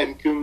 MQM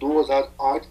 2008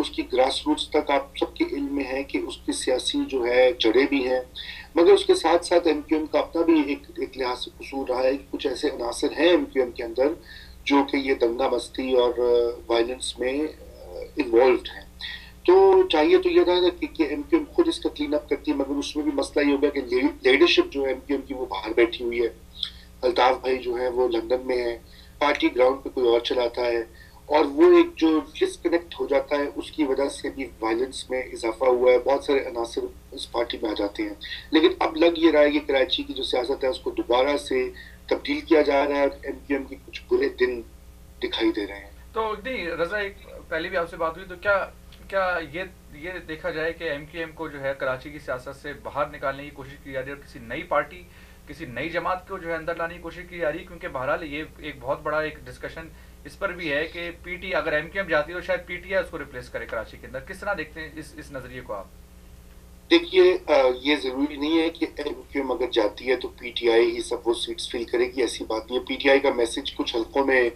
اس کی grass roots تک آپ سب کے علم میں ہے کہ اس کی سیاسی جو ہے جڑیں بھی ہیں، مگر اس کے ساتھ ساتھ ایم کیو ایم کا اپنا بھی ایک لحاظ سے قصور رہا ہے کہ کچھ ایسے عناصر ہیں ایم کیو ایم کے اندر جو کہ یہ دنگا مستی اور وائلنس میں انوالوڈ ہیں. تو چاہیے تو یہ رہا کہ ایم کیو ایم خود اس کا کلین اپ کرتی ہے، مگر اس میں بھی مسئلہ یہ ہو گیا کہ لیڈرشپ جو ہے ایم کیو ایم کی وہ باہر بیٹھی ہوئی ہے. الطاف بھائی جو ہیں وہ لندن میں ہیں، پارٹی گراؤنڈ پہ کوئی اور چلاتا ہے، اور وہ ایک جو ڈسکنیکٹ ہو جاتا ہے اس کی وجہ سے بھی وائلنس میں اضافہ ہوا ہے. بہت سارے عناصر اس پارٹی میں آ جاتے ہیں، لیکن اب لگ یہ رہا ہے کہ کراچی کی جو سیاست ہے اس کو دوبارہ سے تبدیل کیا جا رہا ہے، اور ایم کیو ایم کے کچھ برے دن دکھائی دے رہے ہیں. تو نہیں رضا، ایک پہلے بھی آپ سے بات ہوئی تو کیا یہ دیکھا جائے کہ ایم کیو ایم کو جو ہے کراچی کی سیاست سے باہر نکالنے کی کوشش کی جا رہی ہے اور کسی نئی پارٹی، کسی نئی جماعت کو جو ہے اندر لانے کی کوشش کی جا رہی ہے؟ کیونکہ بہرحال یہ ایک بہت بڑا ایک ڈسکشن اس پر بھی ہے کہ پی ٹی اگر ایم کیو ایم جاتی ہے تو شاید پی ٹی آئی اس کو ریپلیس کرے کراچی کے اندر. کس طرح دیکھتے ہیں اس نظریے کو آپ؟ دیکھیے یہ ضروری نہیں ہے کہ ایم کیو ایم اگر جاتی ہے تو پی ٹی آئی ہی سب وہ سیٹس فل کرے گی، ایسی بات نہیں ہے. پی ٹی آئی کا میسج کچھ حلقوں میں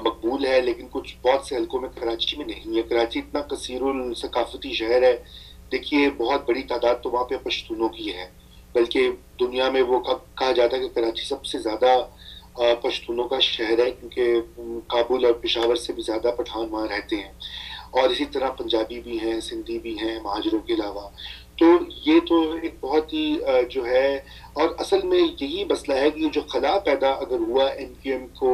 مقبول ہے، لیکن کچھ بہت سے حلقوں میں کراچی میں نہیں ہے. کراچی اتنا کثیر الثقافتی شہر ہے، دیکھیے بہت بڑی تعداد تو وہاں پہ پشتونوں کی ہے، بلکہ دنیا میں وہ کہا جاتا ہے کہ کراچی سب سے زیادہ پشتونوں کا شہر ہے، کیونکہ کابل اور پشاور سے بھی زیادہ پٹھان وہاں رہتے ہیں، اور اسی طرح پنجابی بھی ہیں، سندھی بھی ہیں مہاجروں کے علاوہ. تو یہ تو ایک بہت ہی جو ہے، اور اصل میں یہی مسئلہ ہے کہ جو خلا پیدا اگر ہوا ایم کیو ایم کو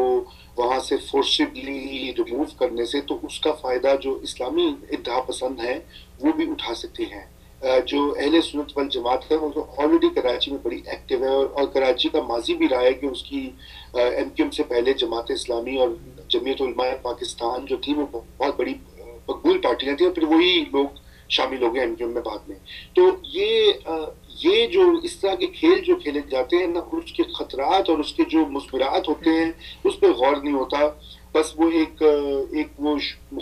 وہاں سے فورسبلی ریموو کرنے سے، تو اس کا فائدہ جو اسلامی انتہا پسند ہیں وہ بھی اٹھا سکتے ہیں. جو اہل سنت والجماعت ہے وہ تو آلریڈی کراچی میں بڑی ایکٹیو ہے، اور کراچی کا ماضی بھی رہا ہے کہ اس کی ایم کیو ایم سے پہلے جماعت اسلامی اور جمعیت علماء پاکستان جو تھی وہ بہت بڑی مقبول پارٹیاں تھیں، اور پھر وہی لوگ شامل ہو گئے ایم کیو ایم میں بعد میں. تو یہ جو اس طرح کے کھیل جو کھیلے جاتے ہیں نا، اس کے خطرات اور اس کے جو مثبرات ہوتے ہیں اس پہ غور نہیں ہوتا. بس وہ ایک وہ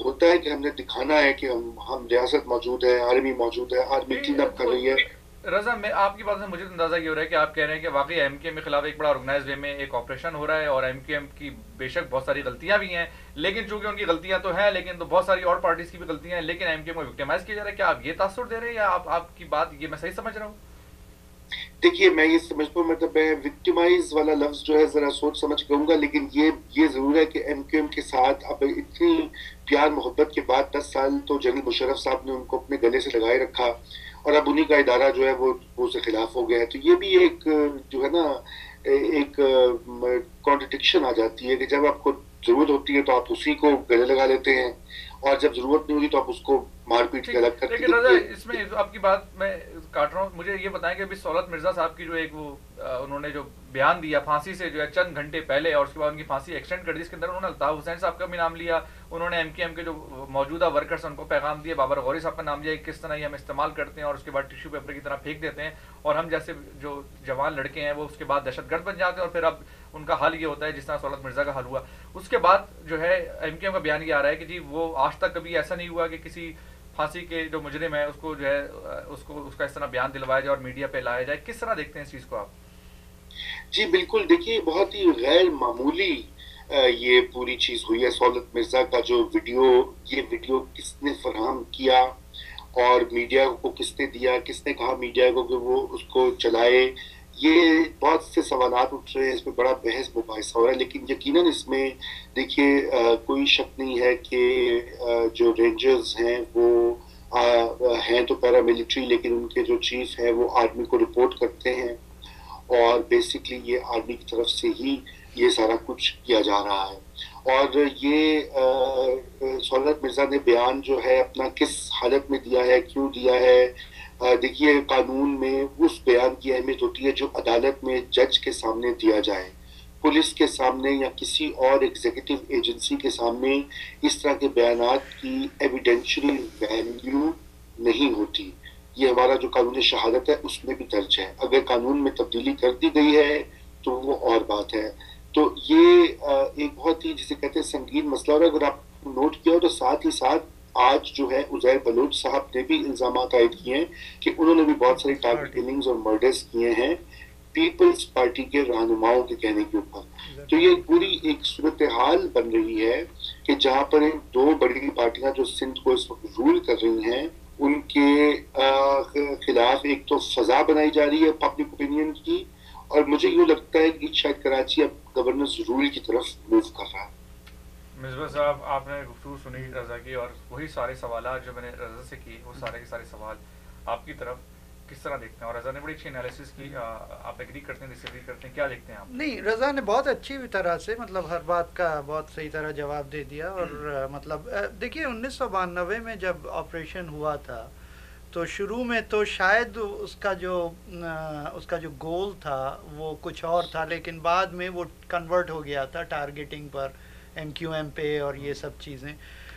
ہوتا ہے کہ ہم نے دکھانا ہے کہ ہم ریاست موجود ہے، آرمی موجود ہے، آرمی کلین اپ کر رہی ہے. رضا، میں آپ کی بات سے مجھے اندازہ یہ ہو رہا ہے کہ آپ کہہ رہے ہیں کہ واقعی ایم کیو ایم کے خلاف ایک بڑا آرگنائز وے میں ایک آپریشن ہو رہا ہے، اور ایم کیو ایم کی بے شک بہت ساری غلطیاں بھی ہیں، لیکن چونکہ ان کی غلطیاں تو ہیں، لیکن تو بہت ساری اور پارٹیز کی بھی غلطیاں ہیں، لیکن ایم کیو ایم کو وکٹیمائز کیا جا رہا ہے. کیا آپ یہ تاثر دے رہے ہیں، یا آپ کی بات یہ میں صحیح سمجھ رہا ہوں؟ دیکھیے میں یہ سمجھتا ہوں، مطلب میں وکٹیمائز والا لفظ جو ہے ذرا سوچ سمجھ کہوں گا، لیکن یہ ضرور ہے کہ ایم کیو ایم کے ساتھ اب اتنی پیار محبت کے بعد 10 سال تو جنرل مشرف صاحب نے ان کو اپنے گلے سے لگائے رکھا، اور اب انہی کا ادارہ جو ہے وہ اس کے خلاف ہو گیا ہے. تو یہ بھی ایک جو ہے نا ایک کانٹرڈکشن آ جاتی ہے کہ جب آپ کو ضرورت ہوتی ہے تو آپ اسی کو گلے لگا لیتے ہیں، اور جب ضرورت نہیں ہوتی تو آپ اس کو مار پیٹ کے الگ کرتے ہیں. لیکن رضا، اس میں آپ کی بات میں کاٹ رہا ہوں، مجھے یہ بتائیں کہ ابھی سہولت مرزا صاحب کی جو ایک وہ انہوں نے جو بیان دیا پھانسی سے جو ہے چند گھنٹے پہلے، اور اس کے بعد ان کی پھانسی ایکسٹینڈ کر دی، اس کے اندر انہوں نے الطاف حسین صاحب کا بھی نام لیا، انہوں نے ایم کیو ایم کے جو موجودہ ورکرز ہیں ان کو پیغام دیا، بابر غوری صاحب کا نام لیا کہ کس طرح یہ ہم استعمال کرتے ہیں اور اس کے بعد ٹیشو پیپر کی طرح پھینک دیتے ہیں، اور ہم جیسے جو جوان لڑکے ہیں وہ اس کے بعد دہشت گرد بن جاتے ہیں، اور پھر اب ان کا حل یہ ہوتا ہے جس طرح سہولت مرزا کا حل ہوا. اس کے بعد جو ہے ایم کیو ایم کا بیان یہ آ رہا ہے کہ جی وہ آج تک کبھی ایسا نہیں ہوا کہ کسی پھانسی کے جو مجرم ہے اس کو جو ہے اس کا اس طرح بیان دلوایا جائے اور میڈیا پہ لایا جائے. کس طرح دیکھتے ہیں اس چیز کو آپ؟ جی بالکل، دیکھیے بہت ہی غیر معمولی یہ پوری چیز ہوئی ہے. سہولت مرزا کا جو یہ ویڈیو کس نے فراہم کیا اور میڈیا کو کس نے دیا، کس نے کہا میڈیا کو کہ وہ اس کو چلائے، یہ بہت سے سوالات اٹھ رہے ہیں، اس میں بڑا بحث مباحثہ ہو رہا ہے. لیکن یقیناً اس میں دیکھیے کوئی شک نہیں ہے کہ جو رینجرز ہیں وہ ہیں تو پیراملٹری، لیکن ان کے جو چیف ہیں وہ آرمی کو رپورٹ کرتے ہیں، اور بیسکلی یہ آرمی کی طرف سے ہی یہ سارا کچھ کیا جا رہا ہے. اور یہ سہولت مرزا نے بیان جو ہے اپنا کس حالت میں دیا ہے، کیوں دیا ہے، دیکھیے قانون میں اس بیان کی اہمیت ہوتی ہے جو عدالت میں جج کے سامنے دیا جائے. پولیس کے سامنے یا کسی اور ایگزیکٹو ایجنسی کے سامنے اس طرح کے بیانات کی ایویڈینشیل ویلیو نہیں ہوتی. یہ ہمارا جو قانون شہادت ہے اس میں بھی درج ہے. اگر قانون میں تبدیلی کر دی گئی ہے تو وہ اور بات ہے. تو یہ ایک بہت ہی جسے کہتے ہیں سنگین مسئلہ. اور اگر آپ نوٹ کیا ہو تو ساتھ ہی ساتھ آج جو ہے عزیر بلوچ صاحب نے بھی الزامات عائد کیے ہیں کہ انہوں نے بھی بہت ساری ٹارگٹ کلنگز اور مرڈرز کیے ہیں. پیپلز پارٹی کے رہنماؤں کے کہنے کے اوپر. تو یہ پوری ایک صورتحال بن رہی ہے کہ جہاں پر دو بڑی پارٹیاں جو سندھ کو اس وقت رول کر رہی ہیں ان کے خلاف ایک تو فضا بنائی جا رہی ہے پبلک اوپینین کی, اور مجھے یوں لگتا ہے کہ شاید کراچی اب گورننس رول کی طرف موو کر رہا ہے. مصباح صاحب آپ نے گفتگو سنی رضا کی, اور وہی سارے سوالات جو میں نے رضا سے کی وہ سارے کے سارے سوال آپ کی طرف کس طرح دیکھتے ہیں, اور رضا نے بڑی اچھی انالیسس کی, آپ ایگری کرتے ہیں ڈس ایگری کرتے ہیں, کیا دیکھتے ہیں آپ؟ نہیں, رضا نے بہت اچھی طرح سے مطلب ہر بات کا بہت صحیح طرح جواب دے دیا. اور مطلب دیکھیے 1992 میں جب آپریشن ہوا تھا تو شروع میں تو شاید اس کا جو گول تھا وہ کچھ اور تھا, لیکن بعد میں وہ کنورٹ ہو گیا تھا ٹارگیٹنگ پر ایم کیو ایم پہ اور یہ سب چیزیں.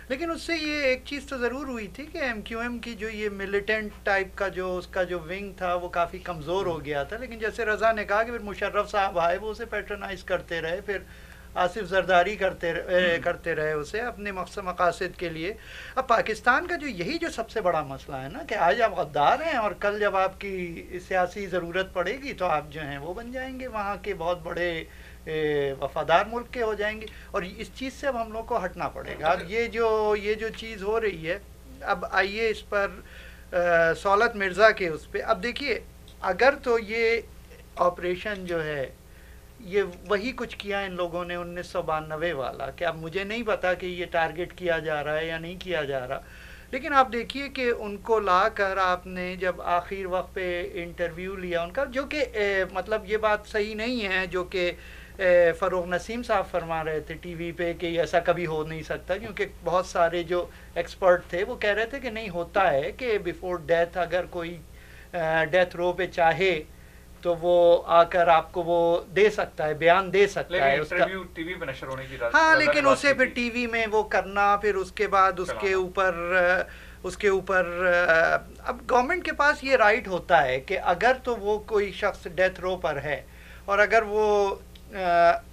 لیکن اس سے یہ ایک چیز تو ضرور ہوئی تھی کہ ایم کیو ایم کی جو یہ ملیٹنٹ ٹائپ کا جو اس کا جو ونگ تھا وہ کافی کمزور ہو گیا تھا. لیکن جیسے رضا نے کہا کہ پھر مشرف صاحب آئے, وہ اسے پیٹرنائز کرتے رہے, پھر آصف زرداری کرتے رہے اسے اپنے مقاصد کے لیے. اب پاکستان کا جو یہی جو سب سے بڑا مسئلہ ہے نا کہ آج آپ غدار ہیں اور کل جب آپ کی سیاسی ضرورت پڑے گی تو آپ جو ہیں وہ بن جائیں گے وہاں کے بہت بڑے وفادار ملک کے ہو جائیں گے, اور اس چیز سے اب ہم لوگ کو ہٹنا پڑے گا. اب یہ جو چیز ہو رہی ہے, اب آئیے اس پر سہولت مرزا کے اس پہ. اب دیکھیے اگر تو یہ آپریشن جو ہے یہ وہی کچھ کیا ان لوگوں نے 1992 والا, کہ اب مجھے نہیں پتا کہ یہ ٹارگٹ کیا جا رہا ہے یا نہیں کیا جا رہا, لیکن آپ دیکھیے کہ ان کو لا کر آپ نے جب آخر وقت پہ انٹرویو لیا ان کا, جو کہ مطلب یہ بات صحیح نہیں ہے جو کہ فروغ نسیم صاحب فرما رہے تھے ٹی وی پہ کہ ایسا کبھی ہو نہیں سکتا, کیونکہ بہت سارے جو ایکسپرٹ تھے وہ کہہ رہے تھے کہ نہیں ہوتا ہے کہ بیفور ڈیتھ اگر کوئی ڈیتھ رو پہ چاہے تو وہ آ کر آپ کو وہ دے سکتا ہے, بیان دے سکتا ہے اس کا, ٹی وی پہ نشر ہونے کی. ہاں لیکن اسے پھر ٹی وی میں وہ کرنا, پھر اس کے بعد اس کے اوپر اب گورنمنٹ کے پاس یہ رائٹ ہوتا ہے کہ اگر تو وہ کوئی شخص ڈیتھ رو پر ہے اور اگر وہ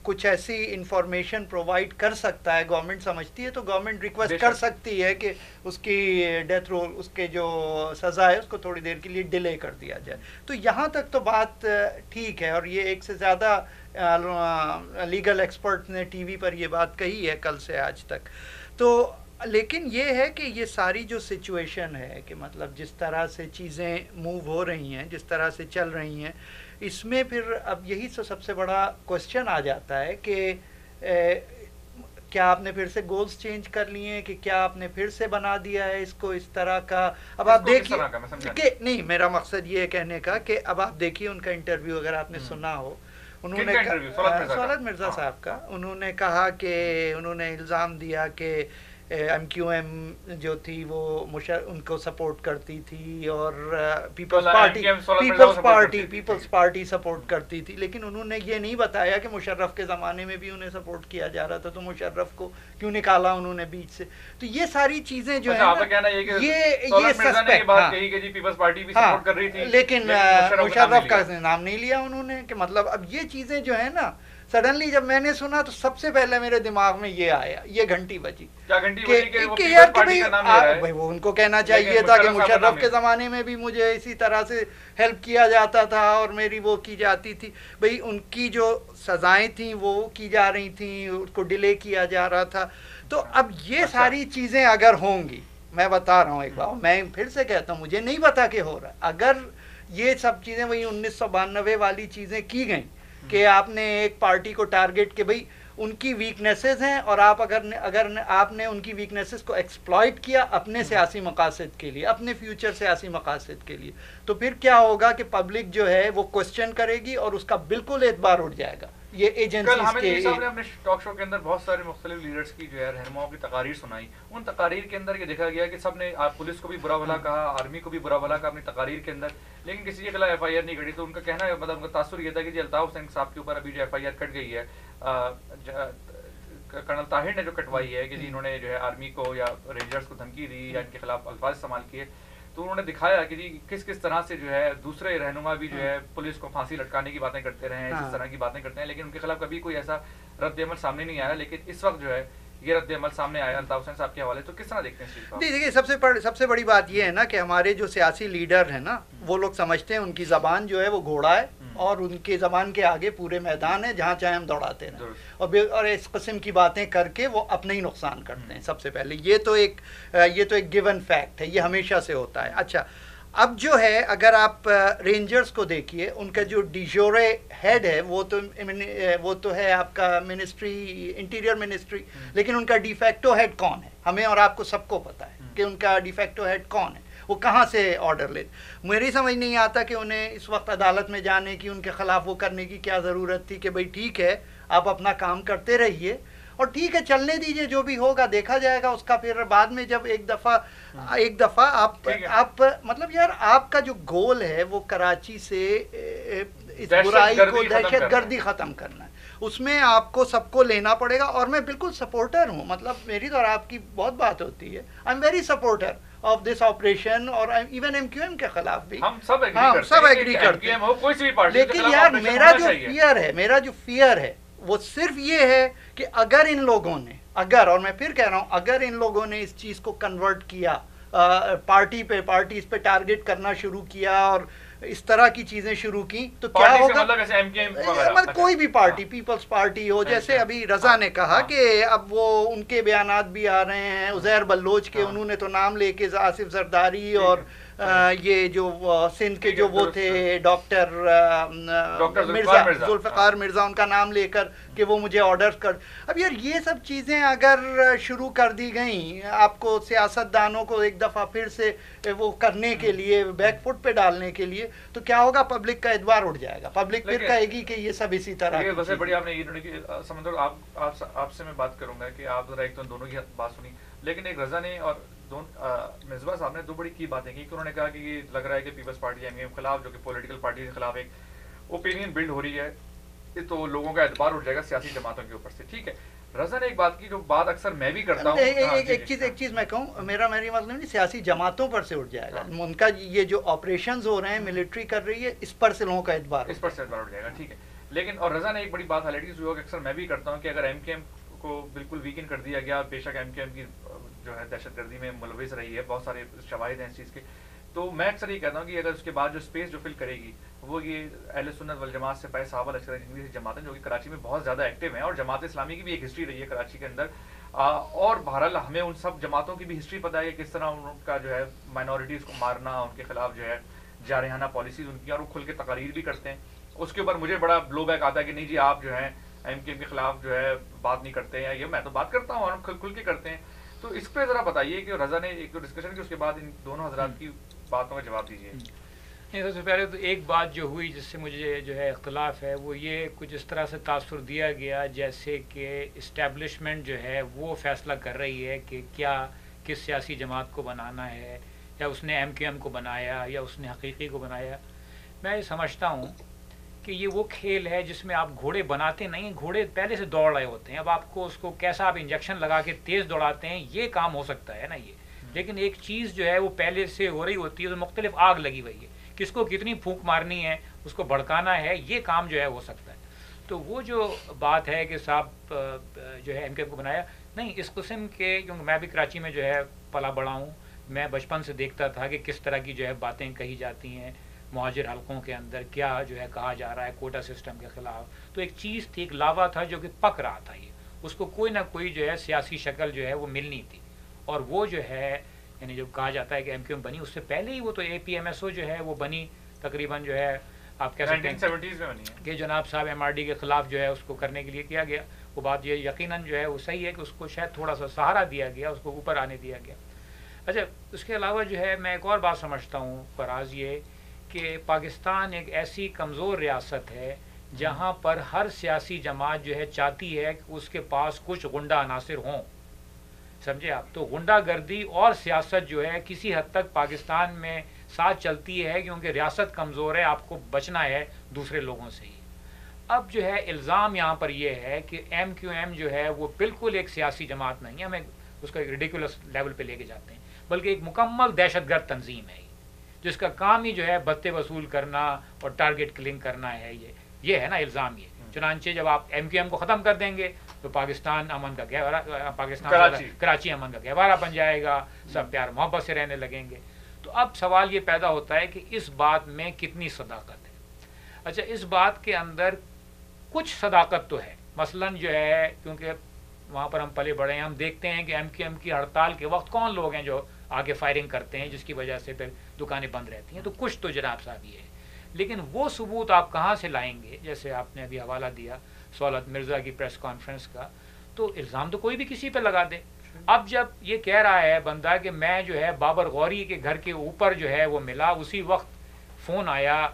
کچھ ایسی انفارمیشن پرووائڈ کر سکتا ہے, گورنمنٹ سمجھتی ہے تو گورنمنٹ ریکویسٹ کر سکتی ہے کہ اس کی ڈیتھ رول, اس کے جو سزا ہے اس کو تھوڑی دیر کے لیے ڈیلے کر دیا جائے. تو یہاں تک تو بات ٹھیک ہے, اور یہ ایک سے زیادہ لیگل ایکسپرٹ نے ٹی وی پر یہ بات کہی ہے کل سے آج تک. تو لیکن یہ ہے کہ یہ ساری جو سچویشن ہے کہ مطلب جس طرح سے چیزیں موو ہو رہی ہیں, جس طرح سے چل رہی ہیں, اس میں پھر اب یہی سب سے بڑا کوشچن آ جاتا ہے کہ کیا آپ نے پھر سے گولز چینج کر لیے ہیں, کہ کیا آپ نے پھر سے بنا دیا ہے اس کو اس طرح کا. اب آپ دیکھیے کہ نہیں, میرا مقصد یہ ہے کہنے کا کہ اب آپ دیکھیے ان کا انٹرویو اگر آپ نے سنا ہو, انہوں نے سہولت مرزا صاحب کا, انہوں نے کہا کہ انہوں نے الزام دیا کہ ایم کیو ایم جو تھی وہ ان کو سپورٹ کرتی تھی اور پیپلز پارٹی سپورٹ کرتی تھی, لیکن انہوں نے یہ نہیں بتایا کہ مشرف کے زمانے میں بھی انہیں سپورٹ کیا جا رہا تھا, تو مشرف کو کیوں نکالا انہوں نے بیچ سے. تو یہ ساری چیزیں جو ہیں یہ سسپیکٹ, لیکن مشرف کا نام نہیں لیا انہوں نے, کہ مطلب اب یہ چیزیں جو ہے نا سڈنلی جب میں نے سنا تو سب سے پہلے میرے دماغ میں یہ آیا, یہ گھنٹی بجی کہ یار کہ وہ ان کو کہنا چاہیے تھا کہ مشرف کے زمانے میں بھی مجھے اسی طرح سے ہیلپ کیا جاتا تھا اور میری وہ کی جاتی تھی. بھئی ان کی جو سزائیں تھیں وہ کی جا رہی تھیں, اس کو ڈیلے کیا جا رہا تھا. تو اب یہ ساری چیزیں اگر ہوں گی, میں بتا رہا ہوں ایک بار, میں پھر سے کہتا ہوں مجھے نہیں پتا کہ ہو رہا ہے, اگر یہ سب چیزیں وہی 1992 والی چیزیں کی گئیں کہ آپ نے ایک پارٹی کو ٹارگٹ کہ بھئی ان کی ویکنیسز ہیں اور آپ اگر آپ نے ان کی ویکنیسز کو ایکسپلائٹ کیا اپنے سیاسی مقاصد کے لیے, اپنے فیوچر سیاسی مقاصد کے لیے, تو پھر کیا ہوگا کہ پبلک جو ہے وہ کوسچن کرے گی اور اس کا بالکل اعتبار اٹھ جائے گا. یہ ایجنسیز کے صاحب نے اپنے ٹاک شو کے اندر بہت سارے مختلف لیڈرز کی جو ہے رہنماؤں کی تقاریر سنائی. ان تقاریر کے اندر یہ دیکھا گیا کہ سب نے پولیس کو بھی برا بھلا کہا, آرمی کو بھی برا بھلا کہا اپنی تقاریر کے اندر, لیکن کسی کے خلاف ایف آئی آر نہیں کٹی. تو ان کا کہنا ہے, مطلب ان کا تاثر یہ تھا کہ جی الطاف حسین صاحب کے اوپر ابھی جو ایف آئی آر کٹ گئی ہے, کرنل طاہر نے جو کٹوائی ہے کہ جی انہوں نے جو ہے آرمی کو یا رینجرز کو دھمکی دی یا ان کے خلاف الفاظ استعمال کیے. تو انہوں نے دکھایا کہ جی کس طرح سے جو ہے دوسرے رہنما بھی جو ہے پولیس کو پھانسی لٹکانے کی باتیں کرتے رہے ہیں, اس طرح کی باتیں کرتے ہیں, لیکن ان کے خلاف کبھی کوئی ایسا رد عمل سامنے نہیں آیا. لیکن اس وقت جو ہے یہ رد عمل سامنے آیا الطاف حسین صاحب کے حوالے. تو کس طرح دیکھتے ہیں؟ دیکھیے سب سے بڑی بات یہ ہے نا کہ ہمارے جو سیاسی لیڈر ہیں نا وہ لوگ سمجھتے ہیں ان کی زبان جو ہے وہ گھوڑا ہے اور ان کے زبان کے آگے پورے میدان ہے جہاں چاہے ہم دوڑاتے رہیں، اور اس قسم کی باتیں کر کے وہ اپنا ہی نقصان کرتے ہیں سب سے پہلے. یہ تو ایک گیون فیکٹ ہے، یہ ہمیشہ سے ہوتا ہے. اچھا اب جو ہے اگر آپ رینجرز کو دیکھیے، ان کا جو ڈیجورے ہیڈ ہے وہ تو ہے آپ کا منسٹری، انٹیریئر منسٹری، لیکن ان کا ڈیفیکٹو ہیڈ کون ہے؟ ہمیں اور آپ کو سب کو پتہ ہے کہ ان کا ڈیفیکٹو ہیڈ کون ہے، وہ کہاں سے آرڈر لیتے. میری سمجھ نہیں آتا کہ انہیں اس وقت عدالت میں جانے کی، ان کے خلاف وہ کرنے کی کیا ضرورت تھی کہ بھئی ٹھیک ہے آپ اپنا کام کرتے رہیے اور ٹھیک ہے چلنے دیجئے، جو بھی ہوگا دیکھا جائے گا. اس کا پھر بعد میں جب ایک دفعہ آپ مطلب یار آپ کا جو گول ہے وہ کراچی سے اس برائی کو، دہشت گردی ختم کرنا ہے، اس میں آپ کو سب کو لینا پڑے گا. اور میں بالکل سپورٹر ہوں، مطلب میری تو اور آپ کی بہت بات ہوتی ہے، I am very supporter of this operation, اور ایون ایم کیو ایم کے خلاف بھی ہم سب ایگری کرتے ہیں. لیکن یار میرا جو فیئر ہے وہ صرف یہ ہے کہ اگر ان لوگوں نے اور میں پھر کہہ رہا ہوں اگر ان لوگوں نے اس چیز کو کنورٹ کیا، پارٹیز پہ ٹارگٹ کرنا شروع کیا اور اس طرح کی چیزیں شروع کی، تو کیا ہوگا؟ مطلب کوئی بھی پارٹی، پیپلز پارٹی ہو، جیسے ابھی رضا نے کہا کہ اب وہ ان کے بیانات بھی آ رہے ہیں، عزیر بلوچ کے، انہوں نے تو نام لے کے آصف زرداری اور یہ جو سندھ کے جو وہ تھے ڈاکٹر مرزا، ذوالفقار مرزا، ان کا نام لے کر کہ وہ مجھے آرڈرز کر. اب یار یہ سب چیزیں اگر شروع کر دی گئیں آپ کو سیاست دانوں کو ایک دفعہ پھر سے وہ کرنے کے لیے، بیک فٹ پہ ڈالنے کے لیے، تو کیا ہوگا؟ پبلک کا اعتبار اٹھ جائے گا، پبلک پھر کہے گی کہ یہ سب اسی طرح. ویسے بڑی آپ نے یہ سمندر آپ سے میں بات کروں گا کہ آپ ذرا ایک تو دونوں کی بات سنی، لیکن ایک رضا نے اور مصباح صاحب نے دو بڑی کی باتیں کی. انہوں نے کہا کہ یہ لگ رہا ہے کہ پیپلز پارٹی ایم کے خلاف، جو کہ پولیٹیکل پارٹی کے خلاف ایک اوپینین بلڈ ہو رہی ہے، تو لوگوں کا اعتبار اٹھ جائے گا سیاسی جماعتوں کے اوپر سے. ٹھیک ہے، رضا نے ایک بات کی جو بات اکثر میں بھی کرتا ہوں. ایک چیز میں کہوں، میری مطلب نہیں سیاسی جماعتوں پر سے اٹھ جائے گا، ان کا یہ جو آپریشنز ہو رہے ہیں، ملٹری کر رہی ہے، اس پر سے لوگوں کا اعتبار اٹھ جائے گا. ٹھیک ہے، لیکن اور رضا نے ایک بڑی بات ہائلائٹ کی جو اکثر میں بھی کرتا ہوں کہ اگر ایم کے ایم کو بالکل ویکن کر دیا گیا، بے شک ایم کے ایم کی جو ہے دہشت گردی میں ملوث رہی ہے، بہت سارے شواہد ہیں اس چیز کے، تو میں اکثر یہ کہتا ہوں کہ اگر اس کے بعد جو اسپیس جو فل کرے گی وہ یہ اہل سنت والجماعت سے پائے صحابہ لشکر جنگی جماعتیں جو کہ کراچی میں بہت زیادہ ایکٹیو ہیں، اور جماعت اسلامی کی بھی ایک ہسٹری رہی ہے کراچی کے اندر، اور بہرحال ہمیں ان سب جماعتوں کی بھی ہسٹری پتہ ہے کہ کس طرح ان کا جو ہے مائنورٹیز کو مارنا، ان کے خلاف جو ہے جارحانہ پالیسیز ان کی، اور وہ کھل کے تقاریر بھی کرتے ہیں. اس کے اوپر مجھے بڑا بلو بیک آتا ہے کہ نہیں جی آپ جو ہیں ایم کے خلاف جو ہے بات نہیں کرتے ہیں، یہ میں تو بات کرتا ہوں اور کھل کے کرتے ہیں. تو اس پہ ذرا بتائیے کہ رضا نے ایک ڈسکشن کی، اس کے بعد ان دونوں حضرات کی باتوں کا جواب دیجیے. سب سے پہلے تو ایک بات جو ہوئی جس سے مجھے جو ہے اختلاف ہے، وہ یہ کچھ اس طرح سے تاثر دیا گیا جیسے کہ اسٹیبلشمنٹ جو ہے وہ فیصلہ کر رہی ہے کہ کیا کس سیاسی جماعت کو بنانا ہے، یا اس نے ایم کیو ایم کو بنایا یا اس نے حقیقی کو بنایا. میں یہ سمجھتا ہوں کہ یہ وہ کھیل ہے جس میں آپ گھوڑے بناتے نہیں، گھوڑے پہلے سے دوڑ رہے ہوتے ہیں. اب آپ کو اس کو کیسا آپ انجیکشن لگا کے تیز دوڑاتے ہیں، یہ کام ہو سکتا ہے نا یہ، لیکن ایک چیز جو ہے وہ پہلے سے ہو رہی ہوتی ہے، تو مختلف آگ لگی ہوئی ہے، کس کو کتنی پھونک مارنی ہے، اس کو بھڑکانا ہے، یہ کام جو ہے ہو سکتا ہے. تو وہ جو بات ہے کہ صاحب جو ہے ایم کے کو بنایا، نہیں اس قسم کے، کیونکہ میں بھی کراچی میں جو ہے پلا بڑا ہوں، میں بچپن سے دیکھتا تھا کہ کس طرح کی جو ہے باتیں کہی جاتی ہیں مہاجر حلقوں کے اندر، کیا جو ہے کہا جا رہا ہے کوٹا سسٹم کے خلاف. تو ایک چیز تھی، ایک لاوا تھا جو کہ پک رہا تھا، یہ اس کو کوئی نہ کوئی جو ہے سیاسی شکل جو ہے وہ ملنی تھی. اور وہ جو ہے یعنی جو کہا جاتا ہے کہ ایم کیو ایم بنی، اس سے پہلے ہی وہ تو اے پی ایم ایس او جو ہے وہ بنی تقریباً جو ہے آپ کہہ سکتے ہیں کہ جناب صاحب ایم آر ڈی کے خلاف جو ہے اس کو کرنے کے لیے کیا گیا. وہ بات یہ یقیناً جو ہے وہ صحیح ہے کہ اس کو شاید تھوڑا سا سہارا دیا گیا، اس کو اوپر آنے دیا گیا. اچھا اس کے علاوہ جو ہے میں ایک اور بات سمجھتا ہوں فراز، یہ کہ پاکستان ایک ایسی کمزور ریاست ہے جہاں پر ہر سیاسی جماعت جو ہے چاہتی ہے کہ اس کے پاس کچھ غنڈہ عناصر ہوں، سمجھے آپ. تو غنڈہ گردی اور سیاست جو ہے کسی حد تک پاکستان میں ساتھ چلتی ہے، کیونکہ ریاست کمزور ہے، آپ کو بچنا ہے دوسرے لوگوں سے ہی. اب جو ہے الزام یہاں پر یہ ہے کہ ایم کیو ایم جو ہے وہ بالکل ایک سیاسی جماعت نہیں ہے، ہمیں اس کو ایک ریڈیکولس لیول پہ لے کے جاتے ہیں، بلکہ ایک مکمل دہشت گرد تنظیم ہے جس کا کام ہی جو ہے بتے وصول کرنا اور ٹارگٹ کلنگ کرنا ہے. یہ ہے نا الزام. یہ چنانچہ جب آپ ایم کیو ایم کو ختم کر دیں گے تو پاکستان امن کا گہوارہ، پاکستان کراچی امن کا گہوارہ بن جائے گا، سب پیار محبت سے رہنے لگیں گے. تو اب سوال یہ پیدا ہوتا ہے کہ اس بات میں کتنی صداقت ہے. اچھا اس بات کے اندر کچھ صداقت تو ہے، مثلاً جو ہے کیونکہ وہاں پر ہم پلے بڑے ہیں، ہم دیکھتے ہیں کہ MQM کی ہڑتال کے وقت کون لوگ ہیں جو آگے فائرنگ کرتے ہیں جس کی وجہ سے پھر دکانیں بند رہتی ہیں، تو کچھ تو جناب صاحب یہ ہے، لیکن وہ ثبوت آپ کہاں سے لائیں گے؟ جیسے آپ نے ابھی حوالہ دیا سہولت مرزا کی پریس کانفرنس کا، تو الزام تو کوئی بھی کسی پہ لگا دے۔ اب جب یہ کہہ رہا ہے بندہ کہ میں جو ہے بابر غوری کے گھر کے اوپر جو ہے وہ ملا، اسی وقت فون آیا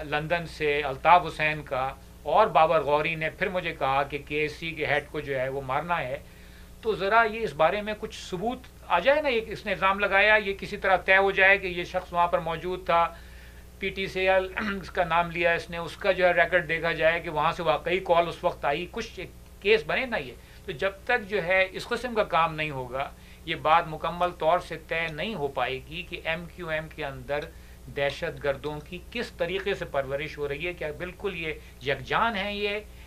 لندن سے الطاف حسین کا، اور بابر غوری نے پھر مجھے کہا کہ KSC کے ہیڈ کو جو ہے وہ مارنا ہے، تو ذرا یہ اس بارے میں کچھ ثبوت آ جائے نا، یہ اس نے الزام لگایا، یہ کسی طرح طے ہو جائے کہ یہ شخص وہاں پر موجود تھا، PTCL اس کا نام لیا اس نے، اس کا جو ہے ریکارڈ دیکھا جائے کہ وہاں سے واقعی کال اس وقت آئی، کچھ ایک کیس بنے نا یہ۔ تو جب تک جو ہے اس قسم کا کام نہیں ہوگا، یہ بات مکمل طور سے طے نہیں ہو پائے گی کہ MQM کے اندر دہشت گردوں کی کس طریقے سے پرورش ہو رہی ہے، کیا بالکل یہ یکجان ہیں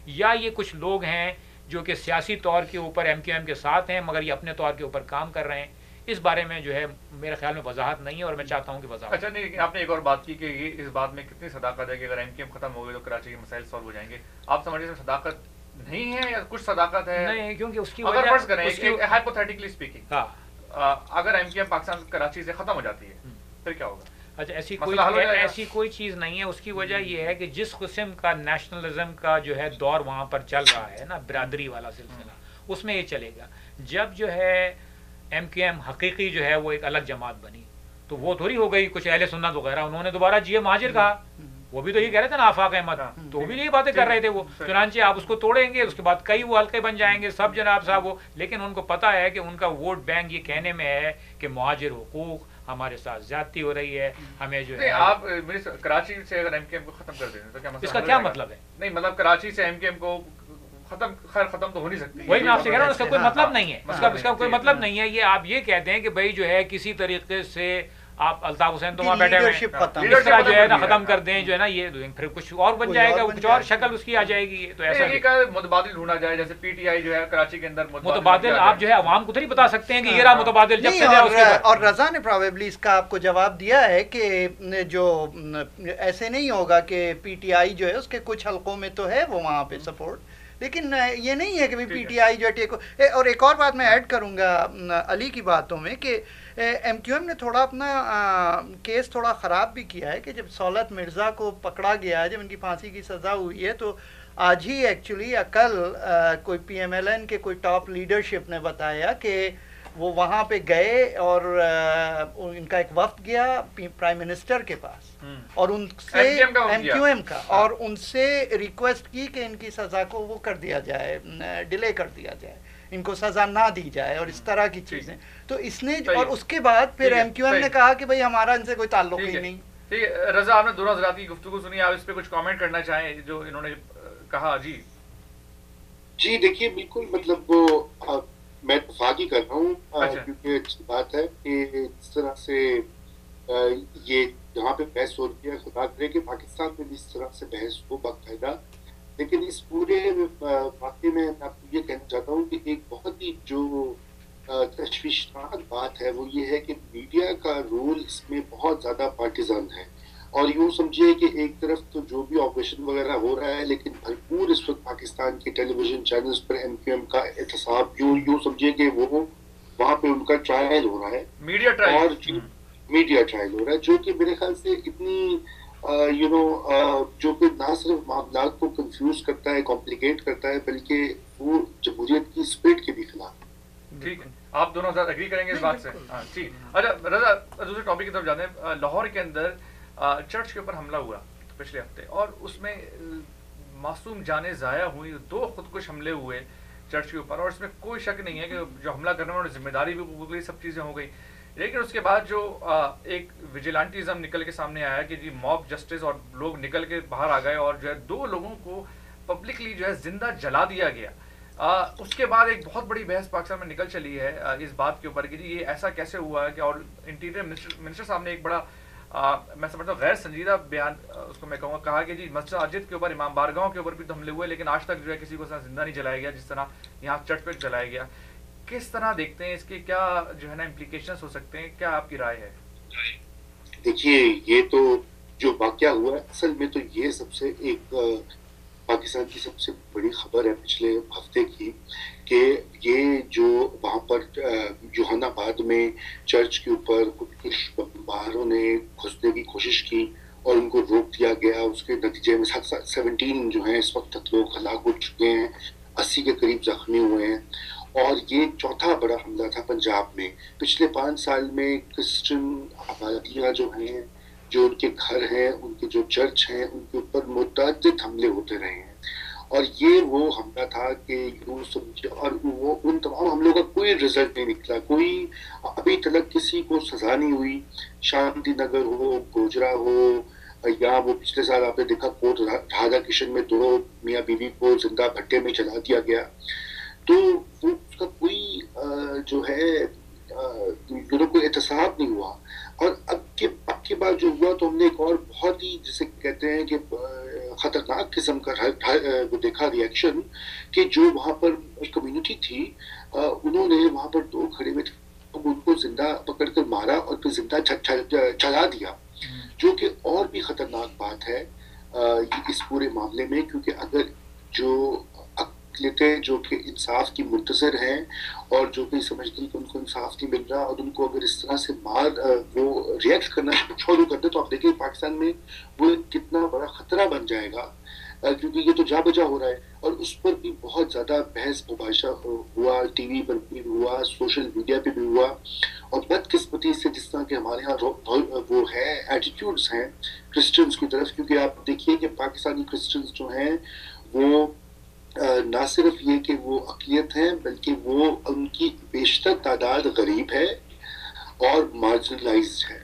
یا یہ کچھ لوگ ہیں جو کہ سیاسی طور کے اوپر MQM کے ساتھ ہیں مگر یہ اپنے طور کے اوپر کام کر رہے ہیں، اس بارے میں جو ہے میرے خیال میں وضاحت نہیں ہے، اور میں چاہتا ہوں کہ وضاحت۔ اچھا نہیں، آپ نے ایک اور بات کی کہ یہ اس بات میں کتنی صداقت ہے کہ اگر MQM ختم ہو گئے تو کراچی کے مسائل سالو ہو جائیں گے، آپ سمجھیں کہ صداقت نہیں ہے یا کچھ صداقت ہے؟ نہیں، کیونکہ اس کی اگر فرض کریں ہائپوتھیٹیکلی اسپیکنگ اگر MQM پاکستان کراچی سے ختم ہو جاتی ہے پھر کیا ہوگا؟ اچھا ایسی کوئی چیز نہیں ہے، اس کی وجہ یہ ہے کہ جس قسم کا نیشنلزم کا جو ہے دور وہاں پر چل رہا ہے نا، برادری والا سلسلہ، اس میں یہ چلے گا۔ جب جو ہے MQM حقیقی جو ہے وہ ایک الگ جماعت بنی تو وہ تھوڑی ہو گئی کچھ اہل سنت وغیرہ، انہوں نے دوبارہ جی مہاجر کہا، وہ بھی تو یہ کہہ رہے تھے نا آفاق احمد، تو وہ بھی یہی باتیں کر رہے تھے وہ، چنانچہ آپ اس کو توڑیں گے اس کے بعد کئی وہ حلقے بن جائیں گے سب جناب صاحب وہ، لیکن ان کو پتا ہے کہ ان کا ووٹ بینک یہ کہنے میں ہے کہ مہاجر حقوق ہمارے ساتھ زیادتی ہو رہی ہے، ہمیں جو ہے آپ کراچی سے اگر MQM کو ختم کر دیں تو کیا اس کا کیا مطلب ہے؟ نہیں مطلب کراچی سے MQM کو ختم تو ہو نہیں سکتی، وہی میں آپ سے کہہ رہا ہوں، اس کا کوئی مطلب نہیں ہے، اس کا کوئی مطلب نہیں ہے۔ یہ آپ یہ کہتے ہیں کہ بھائی جو ہے کسی طریقے سے آپ الطاف حسین تو وہاں بیٹھے ہوئے ہیں، اس طرح جو ہے نا ختم کر دیں جو ہے نا، یہ پھر کچھ اور بن جائے گا، کچھ اور شکل اس کی آ جائے گی، تو ایسا متبادل ڈھونڈا جائے جیسے PTI جو ہے کراچی کے اندر متبادل، آپ جو ہے عوام کو تو نہیں بتا سکتے ہیں کہ یہ رہا متبادل، جب سے اور رضا نے پروبیبلی اس کا آپ کو جواب دیا ہے کہ جو ایسے نہیں ہوگا کہ PTI جو ہے اس کے کچھ حلقوں میں تو ہے وہ وہاں پہ سپورٹ، لیکن یہ نہیں ہے کہ PTI جو ہے اور ایک اور بات میں ایڈ کروں گا علی کی باتوں میں کہ MQM نے تھوڑا اپنا کیس تھوڑا خراب بھی کیا ہے کہ جب سہولت مرزا کو پکڑا گیا ہے، جب ان کی پھانسی کی سزا ہوئی ہے، تو آج ہی ایکچولی کل کوئی PMLN کے کوئی ٹاپ لیڈرشپ نے بتایا کہ وہ وہاں پہ گئے اور ان کا ایک وفد گیا پرائم منسٹر کے پاس اور ان سے MQM کا اور ان سے ریکویسٹ کی کہ ان کی سزا کو وہ کر دیا جائے، ڈیلے کر دیا جائے، ان کو سزا نہ دی جائے اور اس طرح کی چیزیں، تو اس نے اور اس کے بعد پھر MQM نے کہا کہ بھئی ہمارا ان سے کوئی تعلق ہی نہیں۔ ٹھیک ہے رضا، آپ نے دونوں حضرات کی گفتگو سنی، آپ اس پہ کچھ کامنٹ کرنا چاہیں جو انہوں نے کہا؟ جی دیکھیے بالکل، مطلب وہ میں اتفاق ہی کر رہا ہوں کیونکہ اچھی بات ہے کہ اس طرح سے یہ جہاں پہ بحث ہو رہی ہے، خدا کرے کہ پاکستان میں بھی اس طرح سے بحث ہو باقاعدہ، لیکن اس پورے واقعے میں آپ کو یہ کہنا چاہتا ہوں کہ ایک بہت ہی جو تشویشناک بات ہے وہ یہ ہے کہ میڈیا کا رول اس میں بہت زیادہ پارٹیزن ہے، اور یوں سمجھیے کہ ایک طرف تو جو بھی آپریشن وغیرہ ہو رہا ہے لیکن بھرپور اس وقت پاکستان کے ٹیلی ویژن چینلز پر MQM کا احتساب، یوں سمجھیے کہ وہ وہاں پہ ان کا ٹرائل ہو رہا ہے، میڈیا ٹرائل ہو رہا ہے، جو کہ میرے خیال سے اتنی جو کہ نہ صرف معاملات کو کنفیوز کرتا ہے، کمپلیکیٹ کرتا ہے، بلکہ وہ جمہوریت کی اسپرٹ کے بھی خلاف۔ ٹھیک ہے، آپ دونوں حضرات اگری کریں گے اس بات سے؟ ٹھیک۔ اچھا رضا، دوسرے ٹاپک کی طرف جاتے ہیں۔ لاہور کے اندر چرچ کے اوپر حملہ ہوا پچھلے ہفتے اور اس میں معصوم جانیں ضائع ہوئی، 2 خودکش حملے ہوئے چرچ کے اوپر، اور اس میں کوئی شک نہیں ہے کہ جو حملہ کرنے والوں نے ذمہ داری بھی قبول کی، سب چیزیں ہو گئی، لیکن اس کے بعد جو ایک ویجیلانٹیزم نکل کے سامنے آیا کہ جی موب جسٹس، اور لوگ نکل کے باہر آ گئے اور جو ہے 2 لوگوں کو پبلکلی جو ہے زندہ جلا دیا گیا۔ اس کے بعد ایک بہت بڑی بحث پاکستان میں نکل چلی ہے اس بات کے اوپر کہ جی یہ ایسا کیسے ہوا ہے کہ، اور انٹیریئر منسٹر صاحب نے ایک بڑا میں سمجھتا ہوں غیر سنجیدہ بیان اس کو میں کہوں گا، کہا کہ جی مساجد کے اوپر، امام بارگاہوں کے اوپر بھی تو حملے ہوئے لیکن آج تک جو ہے کسی کو زندہ نہیں جلایا گیا جس طرح یہاں چرچ پہ جلایا گیا۔ کس طرح دیکھتے ہیں اس کے کیا جو ہے نا امپلیکیشنز ہو سکتے ہیں؟ کیا آپ کی رائے ہے؟ دیکھیے یہ تو جو واقعہ ہوا ہے اصل میں تو یہ سب سے ایک پاکستان کی سب سے بڑی خبر ہے پچھلے ہفتے کی، کہ یہ جو وہاں پر جوہان آباد میں چرچ کے اوپر کچھ بمباروں نے گھسنے کی کوشش کی اور ان کو روک دیا گیا. اس کے نتیجے میں 17 جو ہیں اس وقت تک لوگ ہلاک ہو چکے ہیں، 80 کے قریب زخمی ہوئے ہیں. اور یہ چوتھا بڑا حملہ تھا پنجاب میں. پچھلے 5 سال میں کرسچن آبادیاں جو ہیں، جو ان کے گھر ہیں، ان کے جو چرچ ہیں، ان کے اوپر متعدد حملے ہوتے رہے ہیں. اور یہ وہ حملہ تھا کہ اور وہ ان تمام حملوں کا کوئی رزلٹ نہیں نکلا، کوئی ابھی تک کسی کو سزا نہیں ہوئی. شانتی نگر ہو، گوجرا ہو، یا وہ پچھلے سال آپ نے دیکھا کوٹ رادھا کرشن میں 2 میاں بیوی کو زندہ بھٹے میں جلا دیا گیا. تو وہ اس کا کوئی جو ہے کوئی احتساب نہیں ہوا. اور اب کی بات جو ہوا تو ہم نے ایک اور بہت ہی جسے کہتے ہیں کہ خطرناک قسم کا وہ دیکھا ریئیکشن، کہ جو وہاں پر کمیونٹی تھی انہوں نے وہاں پر 2 کھڑے ہوئے تھے، ان کو زندہ پکڑ کر مارا اور پھر زندہ چلا دیا، جو کہ اور بھی خطرناک بات ہے اس پورے معاملے میں. کیونکہ اگر جو اقلیتیں جو کہ انصاف کی منتظر ہیں اور جو کہ سمجھتی کہ ان کو انصاف نہیں مل رہا، اور ان کو اگر اس طرح سے وہ ریئیکٹ کرنا شروع کر دے، تو آپ دیکھیں پاکستان میں وہ کتنا بڑا خطرہ بن جائے گا. کیونکہ یہ تو جا بجا ہو رہا ہے، اور اس پر بھی بہت زیادہ بحث مباحثہ ہوا، ٹی وی پر بھی ہوا، سوشل میڈیا پہ بھی ہوا. اور بدقسمتی سے جس طرح کہ ہمارے ہاں وہ ہے ایٹیٹیوڈز ہیں کرسچنز کی طرف، کیونکہ آپ دیکھیے کہ پاکستانی کرسچنز جو ہیں وہ نہ صرف یہ کہ وہ اقلیت ہیں، بلکہ وہ ان کی بیشتر تعداد غریب ہے اور مارجنلائزڈ ہے.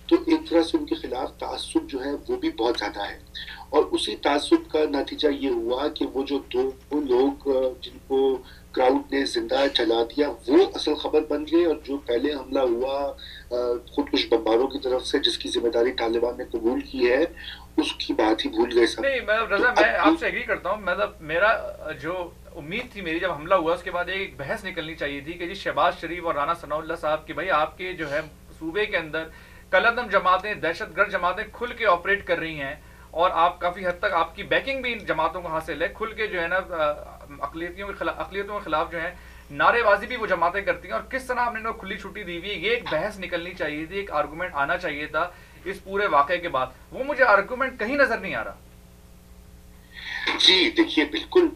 تو ایک طرح سے ان کے خلاف تعصب جو ہے وہ بھی بہت زیادہ ہے. اور اسی تعصب کا نتیجہ یہ ہوا کہ وہ جو 2 لوگ جن کو کراؤڈ نے زندہ چلا دیا وہ اصل خبر بن گئے، اور جو پہلے حملہ ہوا خودکش بمباروں کی طرف سے جس کی ذمہ داری طالبان نے قبول کی ہے، اس کی بات ہی بھول گئے سب. نہیں رضا، میں آپ سے ایگری کرتا ہوں. مطلب میرا جو امید تھی میری، جب حملہ ہوا اس کے بعد ایک بحث نکلنی چاہیے تھی کہ جی شہباز شریف اور رانا ثناء اللہ صاحب کہ بھائی آپ کے جو ہے صوبے کے اندر کلندم جماعتیں، دہشت گرد جماعتیں کھل کے آپریٹ کر رہی ہیں، اور آپ کافی حد تک آپ کی بیکنگ بھی ان جماعتوں کو حاصل ہے. کھل کے جو ہے نا اقلیتوں کے خلاف جو ہے نعرے بازی بھی وہ جماعتیں کرتی ہیں، اور کس طرح ہم نے انہیں کھلی چھٹی دی ہوئی ہے. یہ ایک بحث نکلنی چاہیے تھی، ایک آرگومنٹ آنا چاہیے تھا اس پورے واقعے کے بعد. وہ مجھے آرگومنٹ کہیں نظر نہیں آ رہا. جی دیکھیے، بالکل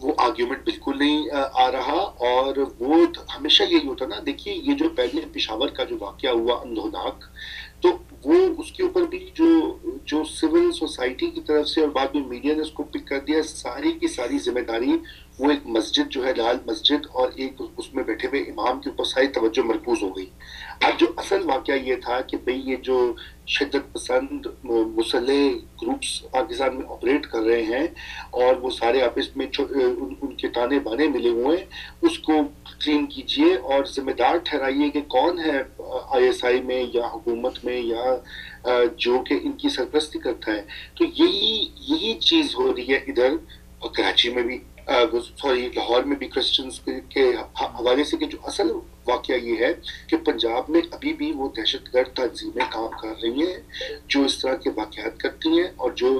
وہ آرگیومنٹ بالکل نہیں آ رہا، اور وہ ہمیشہ یہی ہوتا نا. دیکھیے یہ جو پہلے پشاور کا جو واقعہ ہوا اندھوناک، تو وہ اس کے اوپر بھی جو سول سوسائٹی کی طرف سے اور بعد میں میڈیا نے اس کو پک کر دیا، ساری کی ساری ذمہ داری وہ ایک مسجد جو ہے لال مسجد اور ایک اس میں بیٹھے ہوئے امام کے اوپر ساری توجہ مرکوز ہو گئی. اب جو اصل واقعہ یہ تھا کہ بھئی یہ جو شدت پسند مسلح گروپس پاکستان میں آپریٹ کر رہے ہیں اور وہ سارے آپس میں ان کے تانے بانے ملے ہوئے ہیں، اس کو کلین کیجئے اور ذمہ دار ٹھہرائیے کہ کون ہے آئی ایس آئی میں یا حکومت میں یا جو کہ ان کی سرپرستی کرتا ہے. تو یہی چیز ہو رہی ہے ادھر کراچی میں بھی، لاہور میں بھی کرسچنز کے حوالے سے، کہ جو اصل واقعہ یہ ہے کہ پنجاب میں ابھی بھی وہ دہشت گرد تنظیمیں کام کر رہی ہیں جو اس طرح کے واقعات کرتی ہیں اور جو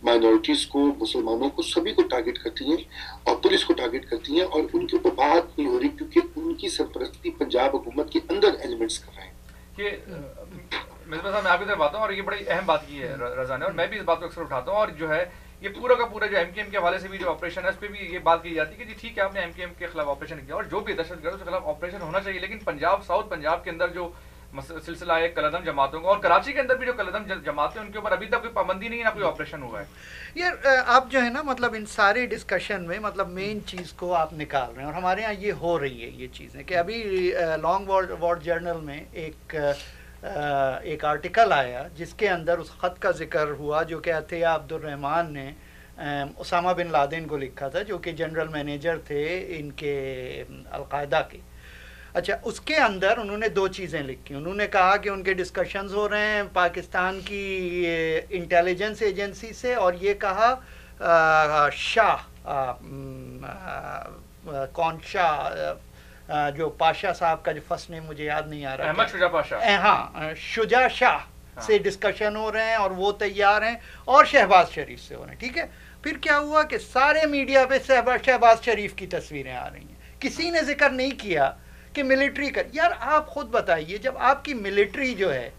مائنورٹیز کو، مسلمانوں کو، سبھی کو ٹارگٹ کرتی ہیں اور پولیس کو ٹارگٹ کرتی ہیں، اور ان کے اوپر بات نہیں ہو رہی کیونکہ ان کی سرپرستی پنجاب حکومت کے اندر ایلیمنٹس کر رہے ہیں. مصباح صاحب میں آپ کی طرف آتا ہوں، اور یہ بڑی اہم بات کی ہے رضا نے، اور میں بھی اس بات کو اکثر اٹھاتا ہوں. اور جو ہے یہ پورا کا پورا جو ایم کیو ایم کے حوالے سے بھی جو آپریشن ہے اس پہ بھی یہ بات کی جاتی ہے کہ جی ٹھیک ہے آپ نے ایم کیو ایم کے خلاف آپریشن کیا، اور جو بھی دہشت گرد کے خلاف آپریشن ہونا چاہیے، لیکن پنجاب، ساؤتھ پنجاب کے اندر جو سلسلہ ہے کلندم جماعتوں کا، اور کراچی کے اندر بھی جو کلندم جماعتیں ان کے اوپر ابھی تک کوئی پابندی نہیں ہے، نہ کوئی آپریشن ہوا ہے. یار آپ جو ہے نا مطلب ان سارے ڈسکشن میں مطلب مین چیز کو آپ نکال رہے ہیں، اور ہمارے یہاں یہ ہو رہی ہے یہ چیزیں کہ ابھی لانگ وارڈ جرنل میں ایک آرٹیکل آیا جس کے اندر اس خط کا ذکر ہوا جو کہ عطیہ عبدالرحمن نے اسامہ بن لادن کو لکھا تھا، جو کہ جنرل مینیجر تھے ان کے القاعدہ کے. اچھا، اس کے اندر انہوں نے 2 چیزیں لکھی. انہوں نے کہا کہ ان کے ڈسکشنز ہو رہے ہیں پاکستان کی انٹیلیجنس ایجنسی سے، اور یہ کہا کون شاہ جو پاشا صاحب کا جو فرسٹ نیم مجھے یاد نہیں آ رہا، احمد شجاع پاشا، ہاں شجاع شاہ، سے ڈسکشن ہو رہے ہیں اور وہ تیار ہیں اور شہباز شریف سے ہو رہے ہیں. ٹھیک ہے, پھر کیا ہوا کہ سارے میڈیا پہ شہباز شریف کی تصویریں آ رہی ہیں, کسی نے ذکر نہیں کیا کہ ملٹری کا. یار آپ خود بتائیے, جب آپ کی ملٹری جو ہے,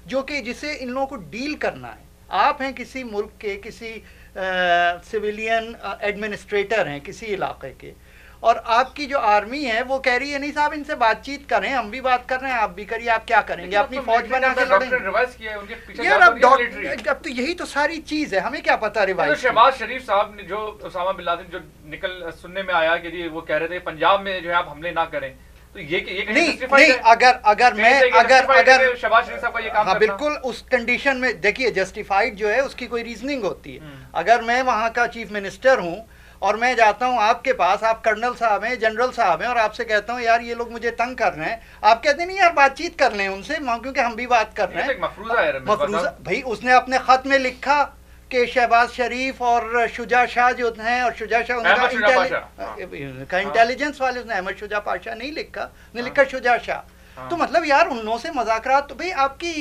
جو کہ جسے ان لوگوں کو ڈیل کرنا ہے, آپ ہیں کسی ملک کے کسی سویلین ایڈمنسٹریٹر ہیں کسی علاقے کے, اور آپ کی جو آرمی ہے وہ کہہ رہی ہے نہیں صاحب ان سے بات چیت کریں, ہم بھی بات کر رہے ہیں آپ بھی کریے, آپ کیا کریں گے, اپنی فوج بنا کے لڑیں گے. یار اب تو یہی تو ساری چیز ہے, ہمیں کیا پتا روایت. شہباز شریف صاحب نے جو اسامہ بن لادن جو نکل سننے میں آیا کہ جی وہ کہہ رہے تھے پنجاب میں جو ہے آپ حملے نہ کریں, تو یہ نہیں, اگر شہباز شریف صاحب کا یہ کام, ہاں بالکل اس کنڈیشن میں دیکھیے جسٹیفائڈ جو ہے اس کی کوئی ریزننگ ہوتی ہے. اگر میں وہاں کا چیف منسٹر ہوں اور میں جاتا ہوں آپ کے پاس, آپ کرنل صاحب ہیں, جنرل صاحب ہیں, اور آپ سے کہتا ہوں یار یہ لوگ مجھے تنگ کر رہے ہیں, آپ کہتے ہیں نہیں یار بات چیت کر لیں ان سے, کیونکہ ہم بھی بات کر رہے ہیں. مفروضہ بھائی اس نے اپنے خط میں لکھا کہ شہباز شریف اور شجاع شاہ جو ہیں, اور شجاع شاہ کا انٹیلیجنس والے, اس نے احمد شجاع پاشا نہیں لکھا, نے لکھا شجاع شاہ. تو مطلب یار انہوں سے مذاکرات, تو بھئی آپ کی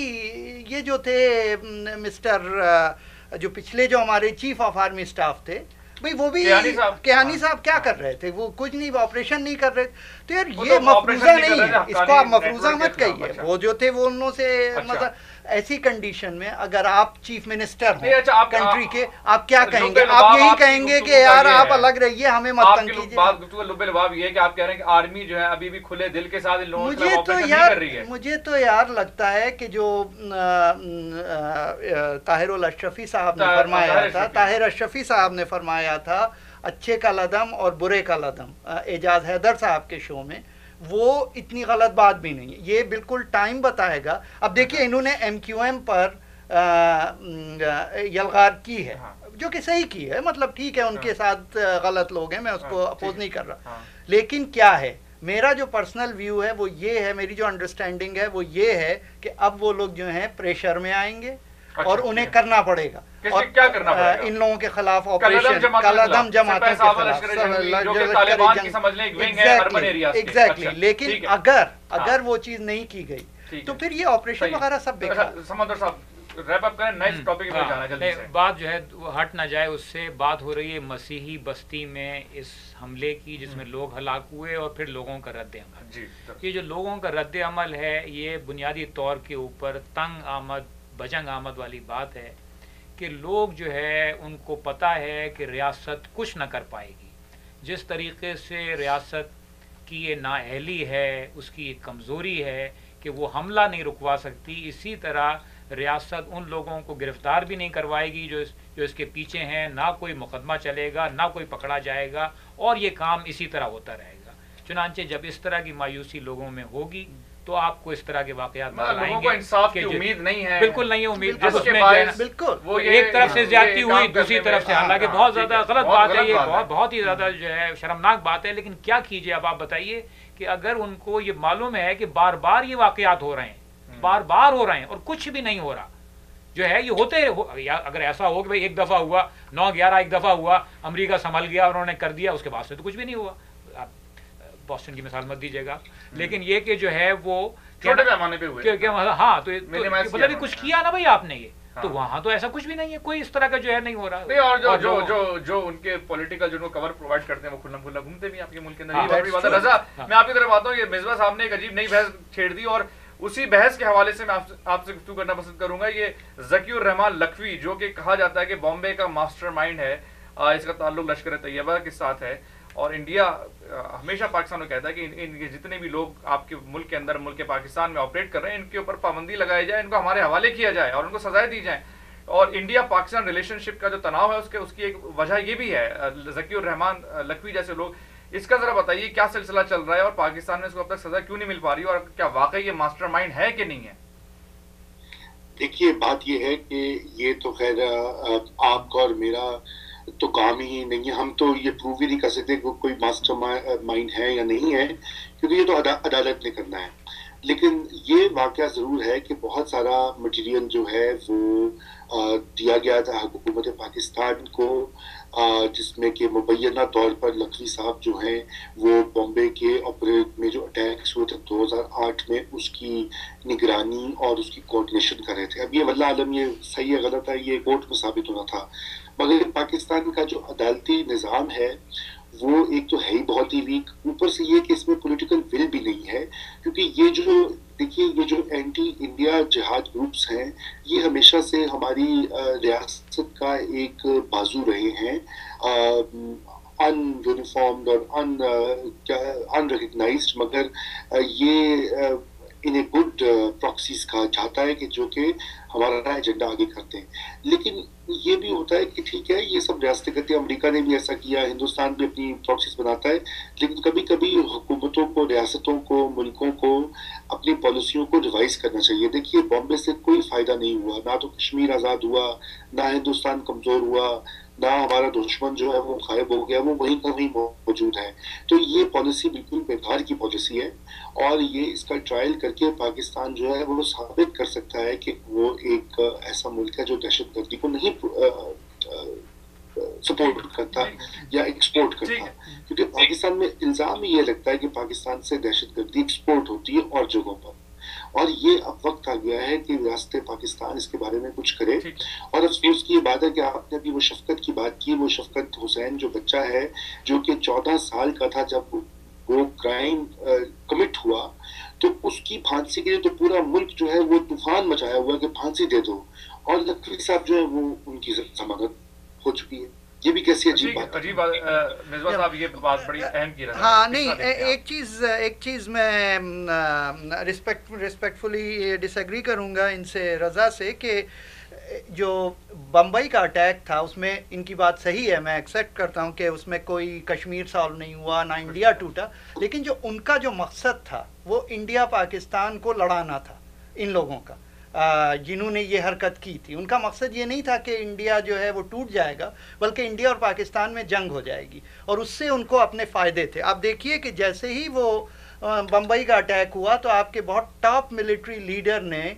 یہ جو تھے مسٹر جو پچھلے جو ہمارے چیف آف آرمی اسٹاف تھے بھئی وہ بھی کیانی صاحب کیا کر رہے تھے, وہ کچھ نہیں, آپریشن نہیں کر رہے. تو یار یہ مفروضہ نہیں ہے, اس کو آپ مفروضہ مت کہیے. وہ جو تھے وہ انہوں سے مطلب ایسی کنڈیشن میں اگر آپ چیف منسٹر ہیں کنٹری کے, آپ کیا کہیں گے؟ آپ یہی کہیں گے کہ یار آپ الگ رہیے, ہمیں مت تنگ کیجیے. لب لباب یہ ہے کہ آپ کہہ رہے ہیں کہ آرمی جو ہے ابھی بھی کھلے دل کے ساتھ ان لوگوں سے آپریشن نہیں کر رہی ہے. مجھے تو یار لگتا ہے کہ جو طاہر الاشرفی صاحب نے فرمایا تھا, طاہر اشرفی صاحب نے فرمایا تھا اچھے کا لدم اور برے کا لدم, اعجاز حیدر صاحب کے شو میں, وہ اتنی غلط بات بھی نہیں ہے. یہ بالکل ٹائم بتائے گا. اب دیکھیے انہوں نے ایم کیو ایم پر یلغار کی ہے, جو کہ صحیح کی ہے, مطلب ٹھیک ہے ان کے ساتھ غلط لوگ ہیں, میں اس کو اپوز نہیں کر رہا. لیکن کیا ہے میرا جو پرسنل ویو ہے وہ یہ ہے, میری جو انڈرسٹینڈنگ ہے وہ یہ ہے کہ اب وہ لوگ جو ہیں پریشر میں آئیں گے اور انہیں کرنا پڑے گا. اور کیا کرنا پڑے گا؟ ان لوگوں کے خلاف آپریشن کالعدم جماعتوں کے خلاف, ایگزیکٹلی. لیکن اگر وہ چیز نہیں کی گئی تو پھر یہ آپریشن وغیرہ سب بیکار. سمندر صاحب ریپ اپ کریں, نیکسٹ ٹاپک پہ جانا جلدی سے. بات جو ہے ہٹ نہ جائے اس سے, بات ہو رہی ہے مسیحی بستی میں اس حملے کی جس میں لوگ ہلاک ہوئے اور پھر لوگوں کا رد عمل. یہ جو لوگوں کا رد عمل ہے یہ بنیادی طور کے اوپر تنگ آمد بجنگ آمد والی بات ہے کہ لوگ جو ہے ان کو پتہ ہے کہ ریاست کچھ نہ کر پائے گی. جس طریقے سے ریاست کی یہ نااہلی ہے, اس کی ایک کمزوری ہے کہ وہ حملہ نہیں رکوا سکتی, اسی طرح ریاست ان لوگوں کو گرفتار بھی نہیں کروائے گی جو اس کے پیچھے ہیں, نہ کوئی مقدمہ چلے گا, نہ کوئی پکڑا جائے گا, اور یہ کام اسی طرح ہوتا رہے گا. چنانچہ جب اس طرح کی مایوسی لوگوں میں ہوگی تو آپ کو اس طرح کے واقعات نظر آئیں گے. لوگوں کو انصاف کی امید نہیں ہے, بالکل نہیں ہے امید. بالکل وہ ایک طرف سے زیادتی ہوئی, دوسری طرف سے, حالانکہ بہت زیادہ غلط بات ہے, یہ بہت ہی زیادہ جو ہے شرمناک بات ہے. لیکن کیا کیجیے, اب آپ بتائیے کہ اگر ان کو یہ معلوم ہے کہ بار بار یہ واقعات ہو رہے ہیں, بار بار ہو رہے ہیں اور کچھ بھی نہیں ہو رہا جو ہے, یہ ہوتے, اگر ایسا ہو کہ بھائی ایک دفعہ ہوا 9/11 ایک دفعہ ہوا, امریکہ سنبھل گیا اور انہوں نے کر دیا, اس کے بعد سے تو کچھ بھی نہیں ہوا. بوسٹن کی مثال مت دیجیے گا, لیکن یہ کہ جو ہے وہ چھوٹے پیمانے پہ ہوئے, ہاں تو مطلب کچھ کیا نا بھائی آپ نے, یہ تو وہاں تو ایسا کچھ بھی نہیں ہے, کوئی اس طرح کا جو ہے نہیں ہو رہا. اور جو ان کے پولیٹیکل جو کور پرووائڈ کرتے ہیں وہ کھلا کھلا گھومتے بھی آپ کے ملک کے اندر. رضا میں آپ کی طرف آتا ہوں, یہ مصباح صاحب نے ایک عجیب نئی بحث چھیڑ دی, اور اسی بحث کے حوالے سے میں آپ سے گفتگو کرنا پسند کروں گا. یہ ذکی الرحمان لکھوی جو کہ کہا جاتا ہے کہ بامبے کا ماسٹر مائنڈ ہے, اس کا تعلق لشکر طیبہ کے ساتھ ہے, اور انڈیا ہمیشہ پاکستان کو کہتا ہے کہ ان کے جتنے بھی لوگ آپ کے ملک کے اندر ملک پاکستان میں آپریٹ کر رہے ہیں ان کے اوپر پابندی لگائی جائے, ان کو ہمارے حوالے کیا جائے اور ان کو سزائیں دی جائیں. اور انڈیا پاکستان ریلیشن شپ کا جو تناؤ ہے اس کی ایک وجہ یہ بھی ہے. ذکی الرحمان لکھوی جیسے لوگ, اس کا ذرا بتائیے کیا سلسلہ چل رہا ہے اور پاکستان میں اس کو اب تک سزا کیوں نہیں مل پا رہی, اور کیا واقعی یہ ماسٹر مائنڈ ہے کہ نہیں ہے؟ دیکھیے بات یہ ہے کہ یہ تو خیر آپ کا اور میرا تو کام ہی نہیں ہے, ہم تو یہ پروو ہی نہیں کر سکتے کہ کوئی ماسٹر مائنڈ ہے یا نہیں ہے, کیونکہ یہ تو عدالت نے کرنا ہے. لیکن یہ واقعہ ضرور ہے کہ بہت سارا مٹیریل جو ہے وہ دیا گیا تھا حکومت پاکستان کو، جس میں کہ مبینہ طور پر لکھوی صاحب جو ہیں وہ بامبے کے آپریٹ میں جو اٹیکس ہوئے تھے 2008 میں، اس کی نگرانی اور اس کی کوارڈینیشن کر رہے تھے. اب یہ واللہ عالم یہ صحیح ہے غلط ہے یہ کورٹ میں ثابت ہونا تھا، مگر پاکستان کا جو عدالتی نظام ہے وہ ایک تو ہے ہی بہت ہی ویک، اوپر سے یہ کہ اس میں پولیٹیکل ول بھی نہیں ہے. کیونکہ یہ جو دیکھیے یہ جو اینٹی انڈیا جہاد گروپس ہیں یہ ہمیشہ سے ہماری ریاست کا ایک بازو رہے ہیں، ان یونیفارمڈ اور ان ریکگنائزڈ، مگر یہ انہیں گڈ پراکسیز کہا جاتا ہے کہ جو کہ ہمارا ایجنڈا آگے کرتے ہیں. لیکن یہ بھی ہوتا ہے کہ ٹھیک ہے یہ سب ریاستیں کرتی ہیں، امریکہ نے بھی ایسا کیا، ہندوستان بھی اپنی پراکسیز بناتا ہے، لیکن کبھی کبھی حکومتوں کو، ریاستوں کو، ملکوں کو اپنی پالیسیوں کو ریوائز کرنا چاہیے. دیکھیے بامبے سے کوئی فائدہ نہیں ہوا، نہ تو کشمیر آزاد ہوا، نہ ہندوستان کمزور ہوا، نہ ہمارا دشمن جو ہے وہ غائب ہو گیا، وہ وہیں کا وہیں موجود ہے. تو یہ پالیسی بالکل بیکار کی پالیسی ہے، اور یہ اس کا ٹرائل کر کے پاکستان جو ہے وہ ثابت کر سکتا ہے کہ وہ ایک ایسا ملک ہے جو دہشت گردی کو نہیں سپورٹ کرتا یا ایکسپورٹ کرتا. کیونکہ پاکستان میں الزام یہ لگتا ہے کہ پاکستان سے دہشت گردی ایکسپورٹ ہوتی ہے اور جگہوں پر، اور یہ اب وقت آ گیا ہے کہ ریاست پاکستان اس کے بارے میں کچھ کرے. اور افسوس کی یہ بات ہے کہ آپ نے ابھی وہ شفقت کی بات کی، وہ شفقت حسین جو بچہ ہے جو کہ 14 سال کا تھا جب وہ کرائم کمٹ ہوا، تو اس کی پھانسی کے لیے تو پورا ملک جو ہے وہ طوفان مچایا ہوا ہے کہ پھانسی دے دو، اور لکھوی صاحب جو ہے وہ ان کی ضمانت ہو چکی ہے. یہ بھی کیسی عجیب بات ہے. مصباح صاحب یہ بات بڑی اہم کی رہا. ہاں نہیں، ایک چیز میں ریسپیکٹفلی ڈس ایگری کروں گا ان سے، رضا سے، کہ جو بمبئی کا اٹیک تھا اس میں ان کی بات صحیح ہے، میں ایکسیپٹ کرتا ہوں کہ اس میں کوئی کشمیر سالو نہیں ہوا، نہ انڈیا ٹوٹا، لیکن جو ان کا جو مقصد تھا وہ انڈیا پاکستان کو لڑانا تھا. ان لوگوں کا جنہوں نے یہ حرکت کی تھی، ان کا مقصد یہ نہیں تھا کہ انڈیا جو ہے وہ ٹوٹ جائے گا، بلکہ انڈیا اور پاکستان میں جنگ ہو جائے گی، اور اس سے ان کو اپنے فائدے تھے. آپ دیکھیے کہ جیسے ہی وہ بمبئی کا اٹیک ہوا تو آپ کے بہت ٹاپ ملٹری لیڈر نے،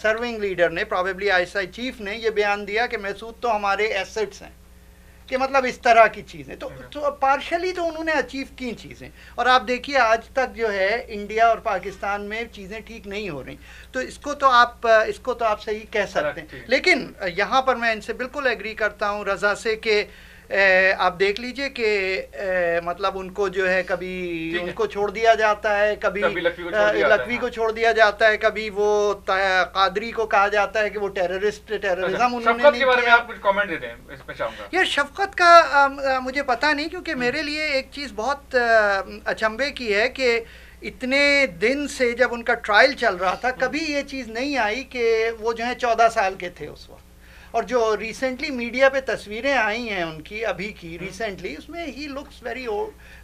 سرونگ لیڈر نے، probably I S I chief نے یہ بیان دیا کہ مسعود تو ہمارے ایسٹس ہیں، کہ مطلب اس طرح کی چیزیں تو پارشلی تو انہوں نے اچیو کی چیزیں. اور آپ دیکھیے آج تک جو ہے انڈیا اور پاکستان میں چیزیں ٹھیک نہیں ہو رہی، تو اس کو تو آپ صحیح کہہ سکتے ہیں. لیکن یہاں پر میں ان سے بالکل ایگری کرتا ہوں رضا سے کہ آپ دیکھ لیجئے کہ مطلب ان کو جو ہے کبھی ان کو چھوڑ دیا جاتا ہے، کبھی لکھوی کو چھوڑ دیا جاتا ہے، کبھی وہ قادری کو کہا جاتا ہے کہ وہ ٹیررزم انہوں نے نہیں کیا. یہ شفقت کا مجھے پتہ نہیں، کیونکہ میرے لیے ایک چیز بہت اچنبھے کی ہے کہ اتنے دن سے جب ان کا ٹرائل چل رہا تھا کبھی یہ چیز نہیں آئی کہ وہ جو ہیں 14 سال کے تھے اس وقت. اور جو ریسنٹلی میڈیا پہ تصویریں آئی ہیں ان کی ابھی کی ریسنٹلی، اس میں ہی looks very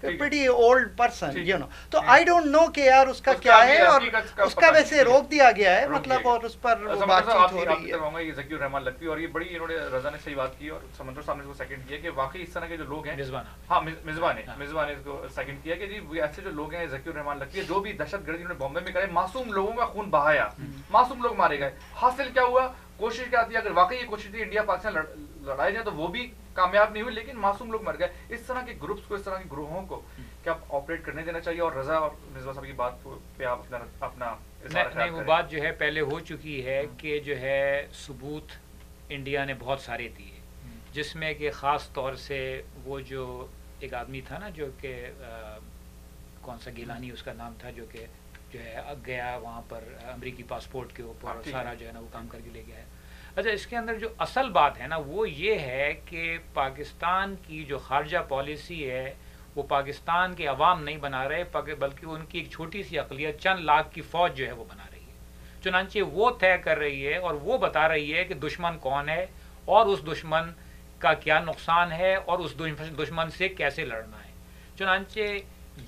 pretty old person you know. تو آئی ڈونٹ نو کہ یار اس کا کیا ہے، اور اس کا ویسے روک دیا گیا ہے مطلب، اور اس پر بات چیت ہو رہی ہے. یہ ذکی الرحمان لکھوی، اور یہ بڑی انہوں نے رضا نے صحیح بات کی، اور سمندر صاحب نے اس کو سیکنڈ کیا کہ واقعی اس طرح کے جو لوگ ہیں، ہاں مصباح نے اس کو سیکنڈ کیا کہ جی ایسے جو لوگ ہیں ذکی الرحمان لکھوی جو بھی دہشت گردی انہوں نے بامبے میں کرے، معصوم لوگوں کا خون بہایا، معصوم لوگ مارے گئے. حاصل کیا ہوا؟ کوشش کیا تھی؟ اگر واقعی یہ کوشش تھی انڈیا پاکستان لڑائی جائے تو وہ بھی کامیاب نہیں ہوئی، لیکن معصوم لوگ مر گئے. اس طرح کے گروپس کو، اس طرح کے گروہوں کو کیا آپریٹ کرنے دینا چاہیے؟ اور رضا اور مصباح صاحب کی بات پہ آپ اپنا نہیں، وہ بات جو ہے پہلے ہو چکی ہے کہ جو ہے ثبوت انڈیا نے بہت سارے دیے، جس میں کہ خاص طور سے وہ جو ایک آدمی تھا نا جو کہ کون سا گیلانی اس کا نام تھا، جو کہ جو ہے گیا وہاں پر امریکی پاسپورٹ کے اوپر سارا جو ہے نا وہ کام کر کے لے گیا ہے. اچھا، اس کے اندر جو اصل بات ہے نا وہ یہ ہے کہ پاکستان کی جو خارجہ پالیسی ہے وہ پاکستان کے عوام نہیں بنا رہے، بلکہ ان کی ایک چھوٹی سی اقلیت، چند لاکھ کی فوج جو ہے وہ بنا رہی ہے. چنانچہ وہ طے کر رہی ہے اور وہ بتا رہی ہے کہ دشمن کون ہے اور اس دشمن کا کیا نقصان ہے اور اس دشمن سے کیسے لڑنا ہے. چنانچہ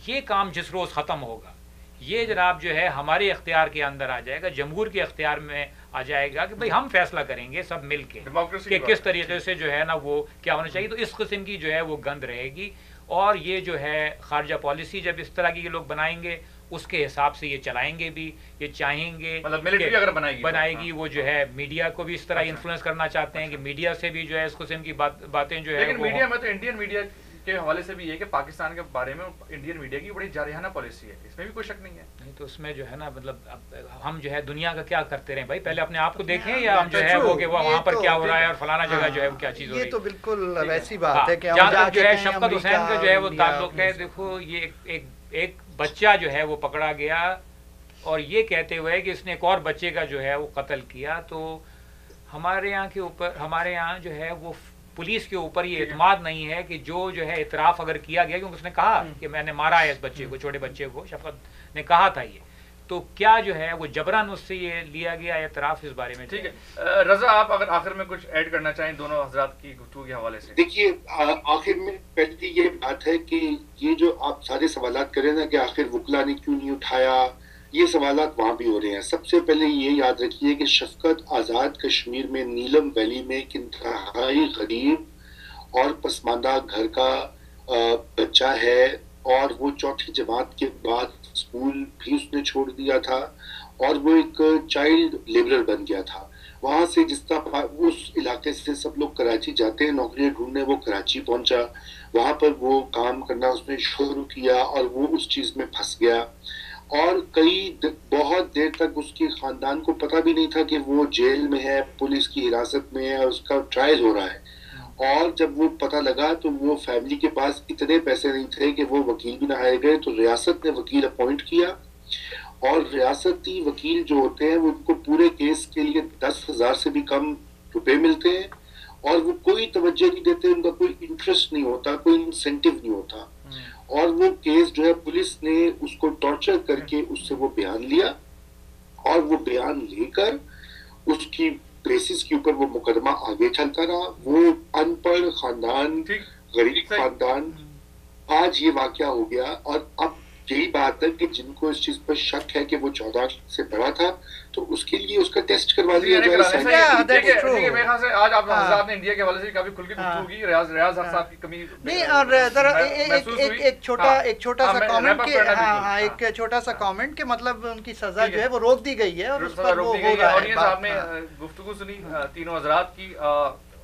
یہ کام جس روز ختم ہوگا، یہ جناب جو ہے ہمارے اختیار کے اندر آ جائے گا، جمہور کے اختیار میں آ جائے گا کہ بھئی ہم فیصلہ کریں گے سب مل کے کہ کس طریقے سے جو ہے نا وہ کیا ہونا چاہیے. تو اس قسم کی جو ہے وہ گند رہے گی، اور یہ جو ہے خارجہ پالیسی جب اس طرح کی یہ لوگ بنائیں گے اس کے حساب سے یہ چلائیں گے بھی. یہ چاہیں گے مطلب ملٹری اگر بنائے گی وہ جو ہے میڈیا کو بھی اس طرح انفلوئنس کرنا چاہتے ہیں کہ میڈیا سے بھی جو ہے اس قسم کی باتیں جو ہے. لیکن میڈیا میں تو انڈین میڈیا کے حوالے سے بھی یہ کہ پاکستان کے بارے میں انڈین میڈیا کی بڑی جارحانہ پالیسی ہے, اس میں بھی کوئی شک نہیں ہے. نہیں تو اس میں جو ہے نا مطلب ہم جو ہے دنیا کا کیا کرتے رہے بھائی, پہلے اپنے آپ کو دیکھیں یا ہم جو ہے وہ کہ وہاں پر کیا ہو رہا ہے اور فلانا جگہ جو ہے وہ کیا چیز ہو رہی ہے. یہ تو بالکل ویسی بات ہے کہ جہاں تک جو ہے شفقت حسین کا جو ہے وہ تعلق ہے, دیکھو یہ ایک بچہ جو ہے وہ پکڑا گیا اور یہ کہتے ہوئے کہ اس نے ایک اور بچے کا جو ہے وہ قتل کیا. تو ہمارے یہاں جو ہے وہ پولیس کے اوپر یہ اعتماد نہیں ہے کہ جو ہے اعتراف اگر کیا گیا, کیونکہ اس نے کہا کہ میں نے مارا ہے اس بچے کو, چھوٹے بچے کو, شفقت نے کہا تھا یہ, تو کیا جو ہے وہ جبران اس سے یہ لیا گیا اعتراف, اس بارے میں. ٹھیک ہے رضا, آپ اگر آخر میں کچھ ایڈ کرنا چاہیں دونوں حضرات کی گفتگو کے حوالے سے. دیکھیے آخر میں پہلی یہ بات ہے کہ یہ جو آپ سارے سوالات کریں نا کہ آخر وکلا نے کیوں نہیں اٹھایا, یہ سوالات وہاں بھی ہو رہے ہیں. سب سے پہلے یہ یاد رکھیے کہ شفقت آزاد کشمیر میں نیلم ویلی میں ایک انتہائی غریب اور پسماندہ گھر کا بچہ ہے, اور وہ چوتھی جماعت کے بعد اسکول بھی اس نے چھوڑ دیا تھا اور وہ ایک چائلڈ لیبرر بن گیا تھا. وہاں سے جس طرح اس علاقے سے سب لوگ کراچی جاتے ہیں نوکریاں ڈھونڈنے, وہ کراچی پہنچا, وہاں پر وہ کام کرنا اس نے شروع کیا اور وہ اس چیز میں پھنس گیا, اور بہت دیر تک اس کے خاندان کو پتہ بھی نہیں تھا کہ وہ جیل میں ہے, پولیس کی حراست میں ہے, اس کا ٹرائل ہو رہا ہے. اور جب وہ پتہ لگا تو وہ فیملی کے پاس اتنے پیسے نہیں تھے کہ وہ وکیل بھی نہ ہائے گئے, تو ریاست نے وکیل اپوائنٹ کیا, اور ریاستی وکیل جو ہوتے ہیں وہ ان کو پورے کیس کے لیے 10,000 سے بھی کم روپے ملتے ہیں, اور وہ کوئی توجہ نہیں دیتے, ان کا کوئی انٹرسٹ نہیں ہوتا, کوئی انسینٹیو نہیں ہوتا. اور وہ کیس جو ہے پولیس نے اس کو ٹارچر کر کے اس سے وہ بیان لیا, اور وہ بیان لے کر اس کی بیسس کے اوپر وہ مقدمہ آگے چلتا رہا. وہ ان پڑھ خاندان, غریب خاندان, آج یہ واقعہ ہو گیا. اور اب یہی بات ہے کہ جن کو اس چیز پر شک ہے کہ وہ 14 سے بڑا تھا, تو اس کے لیے اس کا ٹیسٹ کروا دیا جائے. میرے خیال سے آج آپ حضرات نے انڈیا کے حوالے سے کافی کھل کے گفتگو کی. ریاض حق صاحب کی کمی نہیں, اور ذرا ایک چھوٹا سا کامنٹ کہ ایک چھوٹا سا کامنٹ کہ مطلب ان کی سزا جو ہے وہ روک دی گئی ہے, اور اس پر وہ ہو رہا ہے. آڈینس آپ نے گفتگو سنی تینوں حضرات کی.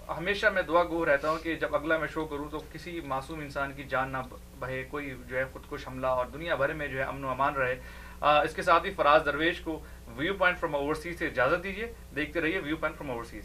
ہمیشہ میں دعا گو رہتا ہوں کہ جب اگلا میں شو کروں تو کسی معصوم انسان کی جان نہ بہے, کوئی جو ہے خودکش حملہ, اور دنیا بھر میں جو ہے امن و امان رہے. اس کے ساتھ ہی فراز درویش کو ویو پوائنٹ فرام اوورسیز سے اجازت دیجیے. دیکھتے رہیے ویو پوائنٹ فرام اوورسیز.